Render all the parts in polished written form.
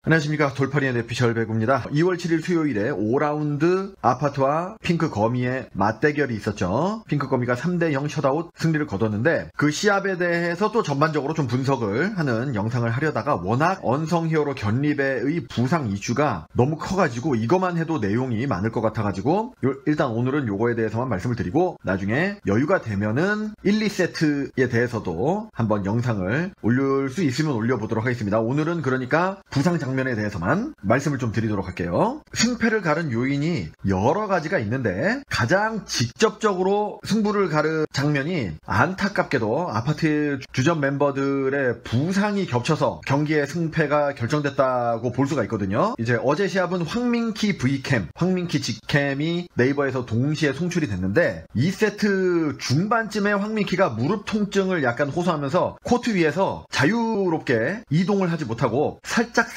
안녕하십니까. 돌파리의 뇌피셜 배구입니다. 2월 7일 수요일에 5라운드 아파트와 핑크 거미의 맞대결이 있었죠. 핑크 거미가 3대0 셧아웃 승리를 거뒀는데 그 시합에 대해서 또 전반적으로 좀 분석을 하는 영상을 하려다가 워낙 언성 히어로 견리배의 부상 이슈가 너무 커가지고 이것만 해도 내용이 많을 것 같아가지고 일단 오늘은 요거에 대해서만 말씀을 드리고 나중에 여유가 되면은 1, 2세트에 대해서도 한번 영상을 올릴 수 있으면 올려보도록 하겠습니다. 오늘은 그러니까 부상 장면에 대해서만 말씀을 좀 드리도록 할게요. 승패를 가른 요인이 여러 가지가 있는데 가장 직접적으로 승부를 가른 장면이 안타깝게도 아파트 주전 멤버들의 부상이 겹쳐서 경기의 승패가 결정됐다고 볼 수가 있거든요. 이제 어제 시합은 황민키 V캠, 황민키 G캠이 네이버에서 동시에 송출이 됐는데 2세트 중반쯤에 황민키가 무릎 통증을 약간 호소하면서 코트 위에서 자유롭게 이동을 하지 못하고 살짝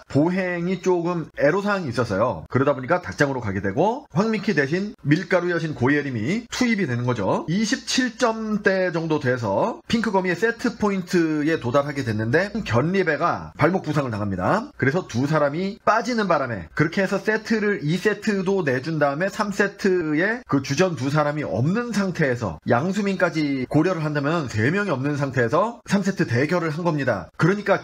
보행이 조금 애로사항이 있었어요. 그러다 보니까 닭장으로 가게 되고 황민키 대신 밀가루 여신 고예림이 투입이 되는 거죠. 27점대 정도 돼서 핑크거미의 세트 포인트에 도달하게 됐는데 견리배가 발목 부상을 당합니다. 그래서 두 사람이 빠지는 바람에 그렇게 해서 세트를 2세트도 내준 다음에 3세트에 그 주전 두 사람이 없는 상태에서 양수민까지 고려를 한다면 3명이 없는 상태에서 3세트 대결을 한 겁니다. 그러니까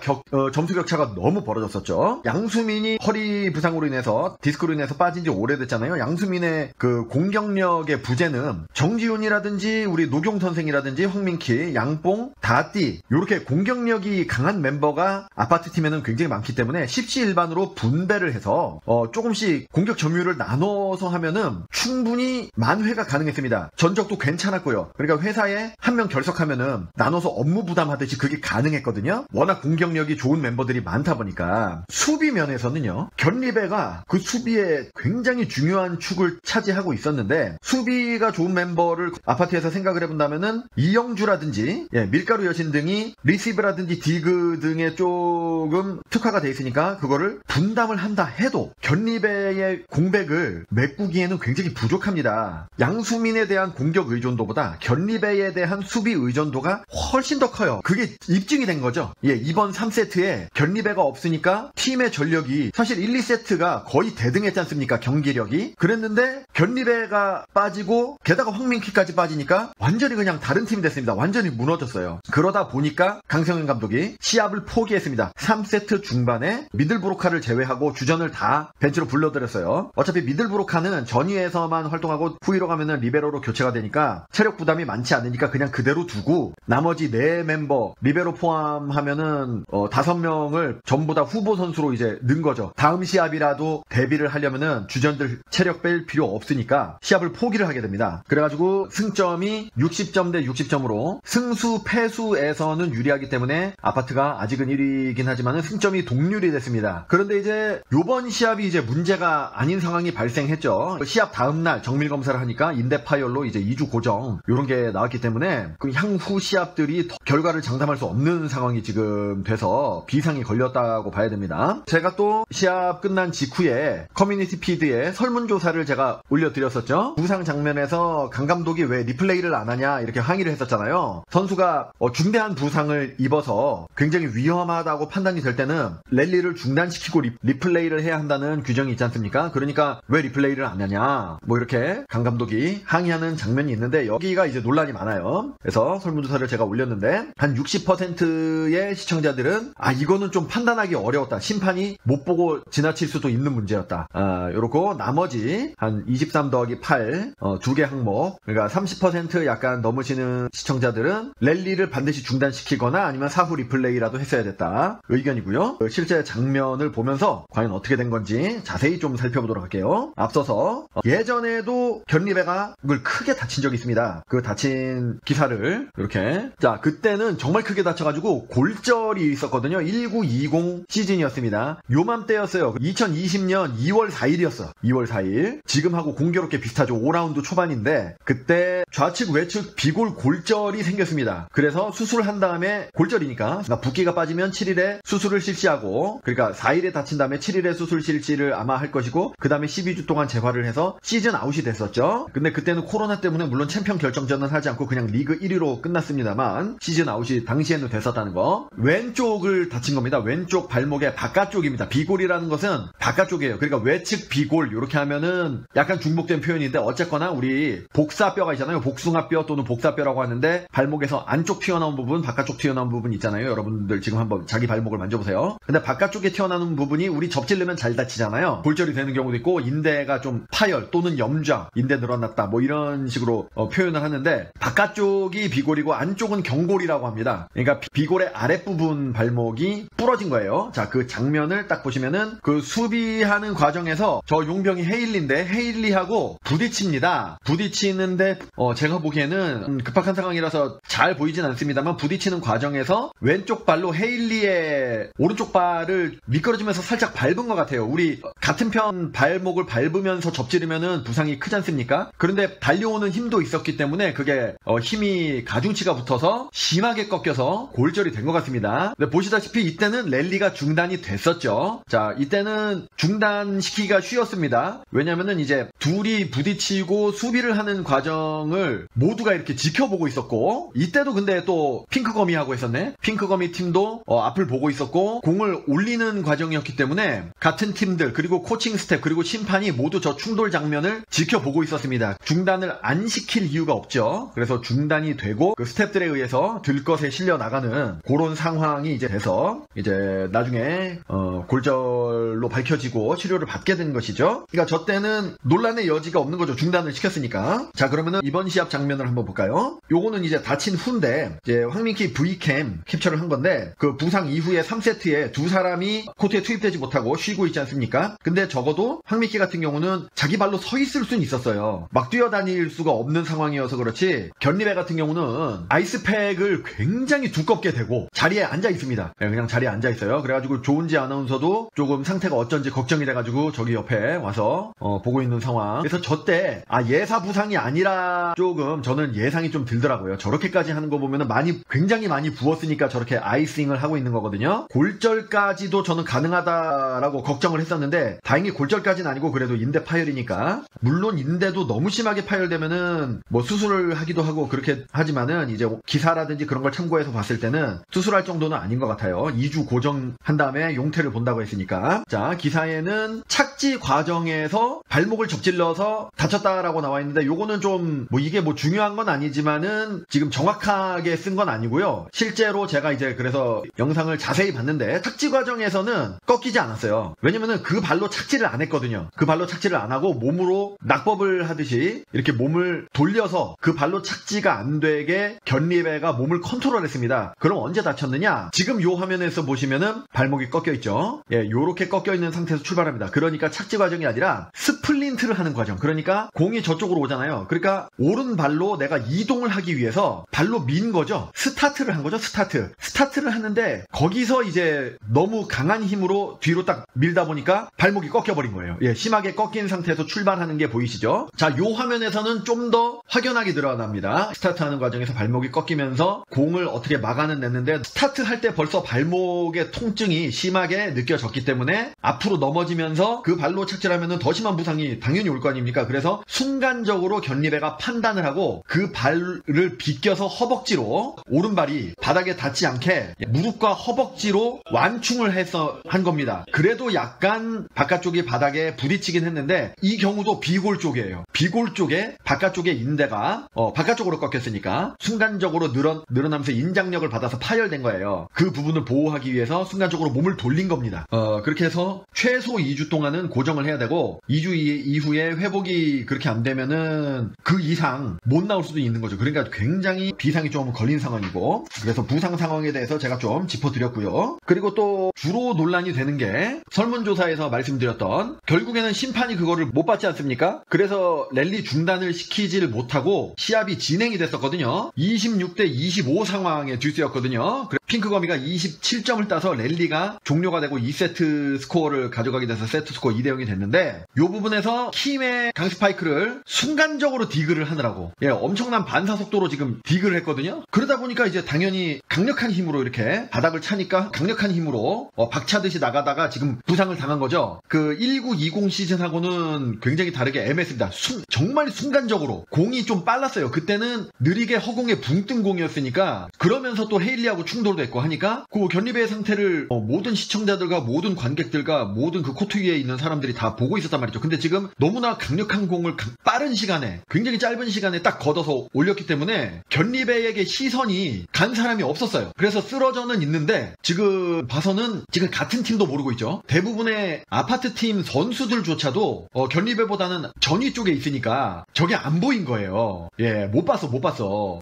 점수 격차가 너무 벌어졌었죠. 양수민이 허리 부상으로 인해서 디스크로 인해서 빠진 지 오래됐잖아요. 양수민의 그 공격력의 부재는 정지훈이라든지 우리 노경 선생이라든지 황민키, 양뽕, 다띠 이렇게 공격력이 강한 멤버가 아파트 팀에는 굉장히 많기 때문에 십시일반으로 분배를 해서 조금씩 공격 점유율을 나눠서 하면은 충분히 만회가 가능했습니다. 전적도 괜찮았고요. 그러니까 회사에 한 명 결석하면은 나눠서 업무 부담하듯이 그게 가능했거든요. 워낙 공격력이 좋은 멤버들이 많다 보니까 수비 면에서는요. 견리배가 그 수비에 굉장히 중요한 축을 차지하고 있었는데 수비가 좋은 멤버를 아파트에서 생각을 해본다면은 이영주라든지 밀가루 여신 등이 리시브라든지 디그 등에 조금 특화가 돼 있으니까 그거를 분담을 한다 해도 견리배의 공백을 메꾸기에는 굉장히 부족합니다. 양수민에 대한 공격 의존도보다 견리배에 대한 수비 의존도가 훨씬 더 커요. 그게 입증이 된 거죠. 이번 3세트에 견리배가 없으니까 팀의 전력이 사실 1, 2세트가 거의 대등했지 않습니까? 경기력이. 그랬는데 견리배가 빠지고 게다가 황민키까지 빠지니까 완전히 그냥 다른 팀이 됐습니다. 완전히 무너졌어요. 그러다 보니까 강성현 감독이 시합을 포기했습니다. 3세트 중반에 미들브로카를 제외하고 주전을 다 벤치로 불러들였어요. 어차피 미들브로카는 전위에서만 활동하고 후위로 가면은 리베로로 교체가 되니까 체력 부담이 많지 않으니까 그냥 그대로 두고 나머지 4멤버 리베로 포함하면은 5명을 전부 다 후보 선수로 이제 넣은 거죠. 다음 시합이라도 데뷔를 하려면은 주전들 체력 뺄 필요 없으니까 시합을 포기를 하게 됩니다. 그래가지고 승점이 60점 대 60점으로 승수 패수에서는 유리하기 때문에 아파트가 아직은 1위이긴 하지만은 승점이 동률이 됐습니다. 그런데 이제 요번 시합이 이제 문제가 아닌 상황이 발생했죠. 시합 다음날 정밀 검사를 하니까 인대 파열로 이제 2주 고정 요런 게 나왔기 때문에 그 향후 시합들이 결과를 장담할 수 없는 상황이 지금 돼서 비상이 걸렸다고 봐야 됩니다. 제가 또 시합 끝난 직후에 커뮤니티 피드에 설문조사를 제가 올려드렸었죠. 부상 장면에서 강 감독이 왜 리플레이를 안 하냐 이렇게 항의를 했었잖아요. 선수가 중대한 부상을 입어서 굉장히 위험하다고 판단이 될 때는 랠리를 중단시키고 리플레이를 해야 한다는 규정이 있지 않습니까? 그러니까 왜 리플레이를 안 하냐 뭐 이렇게 강 감독이 항의하는 장면이 있는데 여기가 이제 논란이 많아요. 그래서 설문조사를 제가 올렸는데 한 60%의 시청자들은 이거는 좀 판단하기 어려웠다. 심판이 못 보고 지나칠 수도 있는 문제였다. 요렇고 나머지 한 23 더하기 8 2개 항목 그러니까 30% 약간 넘으시는 시청자들은 랠리를 반드시 중단시키거나 아니면 사후 리플레이라도 했어야 됐다. 의견이고요. 실제 장면을 보면서 과연 어떻게 된 건지 자세히 좀 살펴보도록 할게요. 앞서서 예전에도 견리배가 크게 다친 적이 있습니다. 그 다친 기사를 이렇게 그때는 정말 크게 다쳐가지고 골절이 있었거든요. 1920 시즌이었습니다. 요맘때였어요. 2020년 2월 4일이었어. 2월 4일. 지금하고 공교롭게 비슷하죠. 5라운드 초반인데 그때 좌측 외측 비골 골절이 생겼습니다. 그래서 수술한 다음에 골절이니까 붓기가 빠지면 7일에 수술을 실시하고 그러니까 4일에 다친 다음에 7일에 수술 실시를 아마 할 것이고 그 다음에 12주 동안 재활을 해서 시즌 아웃이 됐었죠. 근데 그때는 코로나 때문에 물론 챔피언 결정전은 하지 않고 그냥 리그 1위로 끝났습니다만 시즌 아웃이 당시에는 됐었다는 거. 왼쪽을 다친 겁니다. 왼쪽 발목에 무릎의 바깥쪽입니다. 비골이라는 것은 바깥쪽이에요. 그러니까 외측 비골 이렇게 하면은 약간 중복된 표현인데 어쨌거나 우리 복사뼈가 있잖아요. 복숭아뼈 또는 복사뼈라고 하는데 발목에서 안쪽 튀어나온 부분, 바깥쪽 튀어나온 부분 있잖아요. 여러분들 지금 한번 자기 발목을 만져보세요. 근데 바깥쪽에 튀어나오는 부분이 우리 접질르면 잘 다치잖아요. 골절이 되는 경우도 있고 인대가 좀 파열 또는 염좌, 인대 늘어났다 뭐 이런 식으로 표현을 하는데 바깥쪽이 비골이고 안쪽은 경골이라고 합니다. 그러니까 비골의 아랫부분 발목이 부러진 거예요. 자, 그 장면을 딱 보시면은 그 수비하는 과정에서 저 용병이 헤일리인데 헤일리하고 부딪힙니다. 부딪히는데 제가 보기에는 급박한 상황이라서 잘 보이진 않습니다만 부딪히는 과정에서 왼쪽 발로 헤일리의 오른쪽 발을 미끄러지면서 살짝 밟은 것 같아요. 우리 같은 편 발목을 밟으면서 접지르면은 부상이 크지 않습니까? 그런데 달려오는 힘도 있었기 때문에 그게 힘이 가중치가 붙어서 심하게 꺾여서 골절이 된 것 같습니다. 근데 보시다시피 이때는 랠리가 중단이 됐었죠. 자, 이때는 중단시키기가 쉬웠습니다. 왜냐면은 이제 둘이 부딪히고 수비를 하는 과정을 모두가 이렇게 지켜보고 있었고 이때도 근데 또 핑크거미하고 있었네. 핑크거미 팀도 앞을 보고 있었고 공을 올리는 과정이었기 때문에 같은 팀들 그리고 코칭 스텝 그리고 심판이 모두 저 충돌 장면을 지켜보고 있었습니다. 중단을 안 시킬 이유가 없죠. 그래서 중단이 되고 그 스텝들에 의해서 들것에 실려 나가는 그런 상황이 이제 돼서 이제 나중에 골절로 밝혀지고 치료를 받게 된 것이죠. 그러니까 저 때는 논란의 여지가 없는 거죠. 중단을 시켰으니까. 자, 그러면은 이번 시합 장면을 한번 볼까요? 요거는 이제 다친 후인데 이제 황민키 V캠 캡처를 한 건데 그 부상 이후에 3세트에 두 사람이 코트에 투입되지 못하고 쉬고 있지 않습니까? 근데 적어도 황민키 같은 경우는 자기 발로 서 있을 수는 있었어요. 막 뛰어다닐 수가 없는 상황이어서 그렇지 견리배 같은 경우는 아이스팩을 굉장히 두껍게 대고 자리에 앉아 있습니다. 그냥 자리에 앉아 있어요. 그래가지고 조은지 아나운서도 조금 상태가 어쩐지 걱정이 돼가지고 저기 옆에 와서 보고 있는 상황. 그래서 저 때 예사 부상이 아니라 조금 저는 예상이 좀 들더라고요. 저렇게까지 하는 거 보면은 굉장히 많이 부었으니까 저렇게 아이싱을 하고 있는 거거든요. 골절까지도 저는 가능하다라고 걱정을 했었는데 다행히 골절까지는 아니고 그래도 인대 파열이니까. 물론 인대도 너무 심하게 파열되면은 뭐 수술을 하기도 하고 그렇게 하지만은 이제 기사라든지 그런 걸 참고해서 봤을 때는 수술할 정도는 아닌 것 같아요. 2주 고정한 다음에 용태를 본다고 했으니까. 자, 기사에는 착지 과정에서 발목을 접질러서 다쳤다라고 나와 있는데 요거는 좀 뭐 이게 뭐 중요한 건 아니지만은 지금 정확하게 쓴 건 아니고요. 실제로 제가 이제 그래서 영상을 자세히 봤는데 착지 과정에서는 꺾이지 않았어요. 왜냐면은 그 발로 착지를 안 했거든요. 그 발로 착지를 안 하고 몸으로 낙법을 하듯이 이렇게 몸을 돌려서 그 발로 착지가 안 되게 견리배가 몸을 컨트롤했습니다. 그럼 언제 다쳤느냐? 지금 요 화면에서 보시면은 발목이 꺾여 있죠. 예, 요렇게 꺾여 있는 상태에서 출발합니다. 그러니까 착지 과정이 아니라 스플린트를 하는 과정. 그러니까 공이 저쪽으로 오잖아요. 그러니까 오른발로 내가 이동을 하기 위해서 발로 민 거죠. 스타트를 한 거죠. 스타트를 하는데 거기서 이제 너무 강한 힘으로 뒤로 딱 밀다 보니까 발목이 꺾여버린 거예요. 예, 심하게 꺾인 상태에서 출발하는 게 보이시죠? 자, 요 화면에서는 좀 더 확연하게 드러납니다. 스타트하는 과정에서 발목이 꺾이면서 공을 어떻게 막아는 냈는데 스타트할 때 벌써 발목의 통증이 심하게 느껴졌기 때문에 앞으로 넘어지면서 그 발로 착지하면은 더 심한 부상이 당연히 올 거 아닙니까? 그래서 순간적으로 견리배가 판단을 하고 그 발을 비껴서 허벅지로 오른발이 바닥에 닿지 않게 무릎과 허벅지로 완충을 해서 한 겁니다. 그래도 약간 바깥쪽이 바닥에 부딪히긴 했는데 이 경우도 비골 쪽이에요. 비골 쪽에 바깥쪽에 인대가 바깥쪽으로 꺾였으니까 순간적으로 늘어나면서 인장력을 받아서 파열된 거예요. 그 부분을 보호하기 위해서 순간적으로 몸을 돌린 겁니다. 그렇게 해서 최소 2주 동안은 고정을 해야 되고 2주 이후에 회복이 그렇게 안 되면은 그 이상 못 나올 수도 있는 거죠. 그러니까 굉장히 비상이 좀 걸린 상황이고 그래서 부상 상황에 대해서 제가 좀 짚어드렸고요. 그리고 또 주로 논란이 되는 게 설문조사에서 말씀드렸던 결국에는 심판이 그거를 못 받지 않습니까? 그래서 랠리 중단을 시키질 못하고 시합이 진행이 됐었거든요. 26대 25 상황의 듀스였거든요. 핑크거미가 27점을 따서 랠리가 종료가 되고 2세트 스코어를 가져가게 돼서 세트 스코어 2대0이 됐는데 이 부분에서 킴의 강스파이크를 순간적으로 디그를 하느라고 엄청난 반사 속도로 지금 디그를 했거든요. 그러다 보니까 이제 당연히 강력한 힘으로 이렇게 바닥을 차니까 강력한 힘으로 박차듯이 나가다가 지금 부상을 당한 거죠. 그 1920 시즌하고는 굉장히 다르게 애매했습니다. 정말 순간적으로 공이 좀 빨랐어요. 그때는 느리게 허공에 붕 뜬 공이었으니까 그러면서 또 헤일리하고 충돌도 했고 하니까 그 견리배의 상태를 못 모든 시청자들과 모든 관객들과 모든 그 코트 위에 있는 사람들이 다 보고 있었단 말이죠. 근데 지금 너무나 강력한 공을 빠른 시간에, 굉장히 짧은 시간에 딱 걷어서 올렸기 때문에 견리배에게 시선이 간 사람이 없었어요. 그래서 쓰러져는 있는데 지금 봐서는 지금 같은 팀도 모르고 있죠. 대부분의 아파트팀 선수들조차도 견리배보다는 전위 쪽에 있으니까 저게 안 보인 거예요. 예, 못 봤어.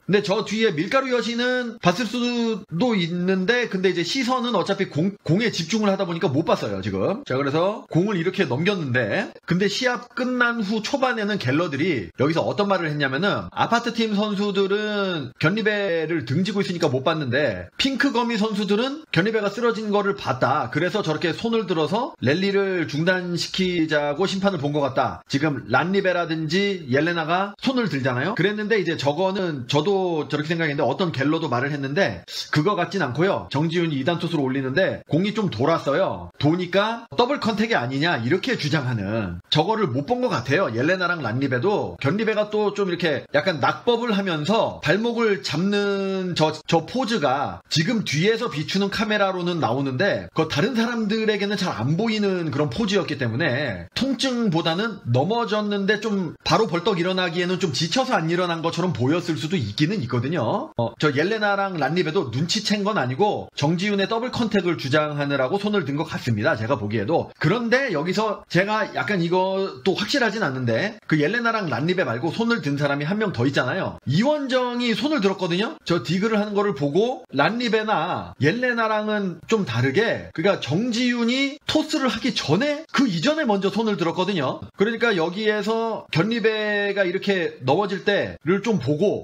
근데 저 뒤에 밀가루 여신은 봤을 수도 있는데, 근데 이제 시선은 어차피 공에 집중을 하다 보니까 못 봤어요, 지금. 자, 그래서 공을 이렇게 넘겼는데, 근데 시합 끝난 후 초반에는 갤러들이 여기서 어떤 말을 했냐면은, 아파트팀 선수들은 견리배를 등지고 있으니까 못 봤는데, 핑크거미 선수들은 견리배가 쓰러진 거를 봤다. 그래서 저렇게 손을 들어서 랠리를 중단시키자고 심판을 본 것 같다. 지금 란리베라든지 옐레나가 손을 들잖아요. 그랬는데 이제 저거는 저도 저렇게 생각했는데 어떤 갤러도 말을 했는데 그거 같진 않고요. 정지훈이 2단 토스로 올리는데 공이 좀 돌았어요. 도니까 더블 컨택이 아니냐 이렇게 주장하는, 저거를 못 본 것 같아요. 옐레나랑 란리베도. 견리베가 또 좀 이렇게 약간 낙법을 하면서 발목을 잡는 저 포즈가 지금 뒤에서 비추는 카메라로는 나오는데 그 다른 사람들에게는 잘 안 보이는 그런 포즈였기 때문에 통증보다는 넘어졌는데 좀 바로 벌떡 일어나기에는 좀 지쳐서 안 일어난 것처럼 보였을 수도 있기는 있거든요. 저 옐레나랑 란리베도 눈치챈 건 아니고 정지훈의 더블 컨택을 주장하느라고 손을 든 것 같습니다. 제가 보기에도. 그런데 여기서 제가 약간 이것도 확실하진 않는데 그 옐레나랑 란리베 말고 손을 든 사람이 한 명 더 있잖아요. 이원정이 손을 들었거든요. 저 디그를 하는 거를 보고 란리베나 옐레나랑은 좀 다르게, 그러니까 정지훈이 토스를 하기 전에 그 이전에 먼저 손을 들었거든요. 그러니까 여기에서 견리배가 이렇게 넘어질 때를 좀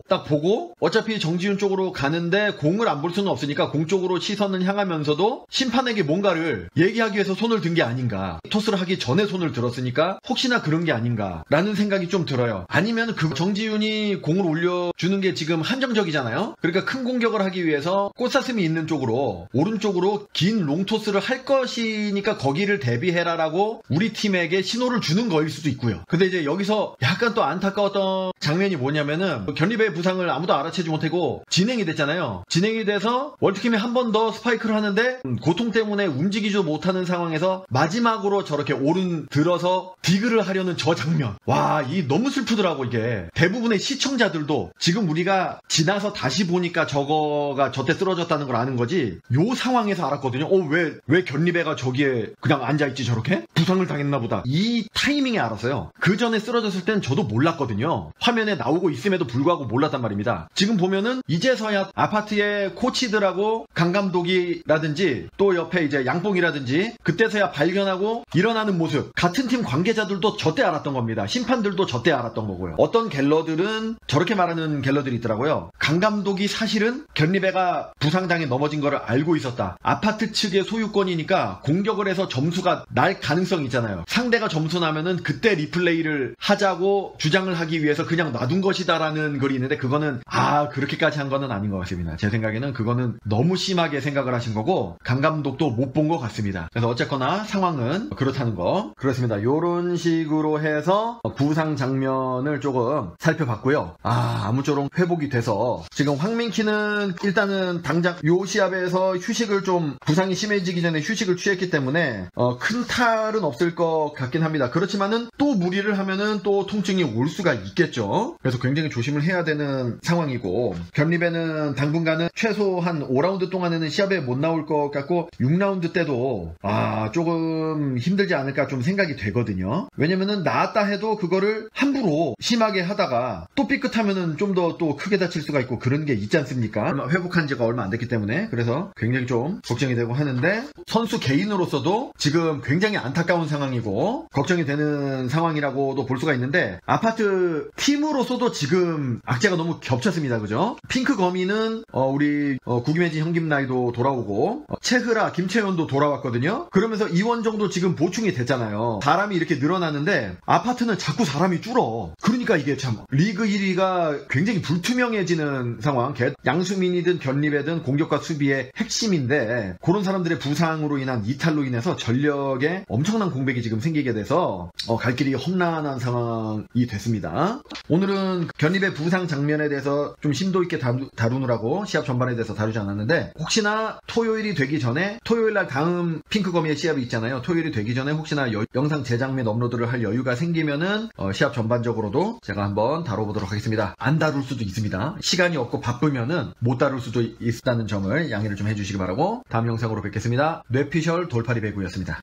딱 보고 어차피 정지훈 쪽으로 가는데 공을 안 볼 수는 없으니까 공 쪽으로 시선은 향하면서도 심판에게 뭔가를 얘기하기 위해서 손을 든 게 아닌가. 토스를 하기 전에 손을 들었으니까 혹시나 그런 게 아닌가라는 생각이 좀 들어요. 아니면 그 정지훈이 공을 올려주는 게 지금 한정적이잖아요. 그러니까 큰 공격을 하기 위해서 꽃사슴이 있는 쪽으로 오른쪽으로 긴 롱토스를 할 것이니까 거기를 대비해라라고 우리 팀에게 신호를 주는 거일 수도 있고요. 근데 이제 여기서 약간 또 안타까웠던 장면이 뭐냐면은 견리배의 부상을 아무도 알아채지 못하고 진행이 됐잖아요. 진행이 돼서 월드킴이 한 번 더 스파이크를 하는데 고통 때문에 움직이지도 못하는 상황에서 마지막으로 저렇게 오른 들어서 디그를 하려는 저 장면. 와, 이 너무 슬프더라고. 이게 대부분의 시청자들도 지금 우리가 지나서 다시 보니까 저거가 저때 쓰러졌다는 걸 아는 거지, 요 상황에서 알았거든요. 왜 견리배가 저기에 그냥 앉아있지 저렇게? 부상을 당했나 보다. 이 타이밍에 알았어요. 그 전에 쓰러졌을 땐 저도 몰랐거든요. 화면에 나오고 있음에도 불구하고 몰랐단 말입니다. 지금 보면은 이제서야 아파트의 코치들하고 강 감독이라든지 또 옆에 이제 양뽕이라든지 그때서야 발견하고 일어나는 모습. 같은 팀 관계자들도 저때 알았던 겁니다. 심판들도 저때 알았던 거고요. 어떤 갤러들은 저렇게 말하는 갤러들이 있더라고요. 강 감독이 사실은 견리배가 부상당해 넘어진 거를 알고 있었다. 아파트 측의 소유권이니까 공격을 해서 점수가 날 가능성이 있잖아요. 상대가 점수 나면은 그때 리플레이를 하자고 주장을 하기 위해서 그냥 놔둔 것이다라는 글이 있는데 그거는 그렇게까지 한 거는 아닌 것 같습니다. 제 생각에는 그거는 너무 심하게 생각을 하신 거고 강 감독도 못 본 것 같습니다. 그래서 어쨌거나 상황은 그렇다는 거. 그렇습니다. 요런 식으로 해서 부상 장면을 조금 살펴봤고요. 아무쪼록 회복이 돼서 지금 황민키는 일단은 당장 요 시합에서 휴식을 좀, 부상이 심해지기 전에 휴식을 취했기 때문에 큰 탈은 없을 것 같긴 합니다. 그렇지만은 또 무리를 하면은 또 통증이 올 수가 있겠죠. 그래서 굉장히 조심을 해야 되는 상황이고, 견리배는 당분간은 최소 한 5라운드 동안에는 시합에 못 나올 것 같고 6라운드 때도 조금 힘들지 않을까 좀 생각이 되거든요. 왜냐면은 나았다 해도 그거를 함부로 심하게 하다가 또 삐끗하면은 좀 더 또 크게 다칠 수가 있고 그런 게 있지 않습니까? 회복한 지가 얼마 안 됐기 때문에. 그래서 굉장히 좀 걱정이 되고 하는데, 선수 개인으로서도 지금 굉장히 안타까운 상황이고 걱정이 되는 상황이라고도 볼 수가 있는데, 아파트 팀으로서도 지금 악재가 너무 겹쳤습니다. 그죠? 핑크 거미는 우리 구김혜진 형김나이도 돌아오고 채흐라 김채연도 돌아왔거든요. 그러면서 이원정도 지금 보충이 됐잖아요. 사람이 이렇게 늘어나는데 아파트는 자꾸 사람이 줄어. 그러니까 이게 참 리그 1위가 굉장히 불투명해지는 상황. 양수민이든 견리배든 공격과 수비의 핵심인데 그런 사람들의 부상으로 인한 이탈로 인해서 전력에 엄청난 공백이 지금 생기게 돼서 갈 길이 험난한 상황이 됐습니다. 오늘은 견립의 부상 장면에 대해서 좀 심도 있게 다루느라고 시합 전반에 대해서 다루지 않았는데, 혹시나 토요일이 되기 전에, 토요일날 다음 핑크거미의 시합이 있잖아요. 토요일이 되기 전에 혹시나 영상 제작 및 업로드를 할 여유가 생기면은 시합 전반적으로도 제가 한번 다뤄보도록 하겠습니다. 안 다룰 수도 있습니다. 시간이 없고 바쁘면은 못 다룰 수도 있다는 점을 양해를 좀 해주시기 바라고, 다음 영상으로 뵙겠습니다. 뇌피셜 돌파리 배구였습니다.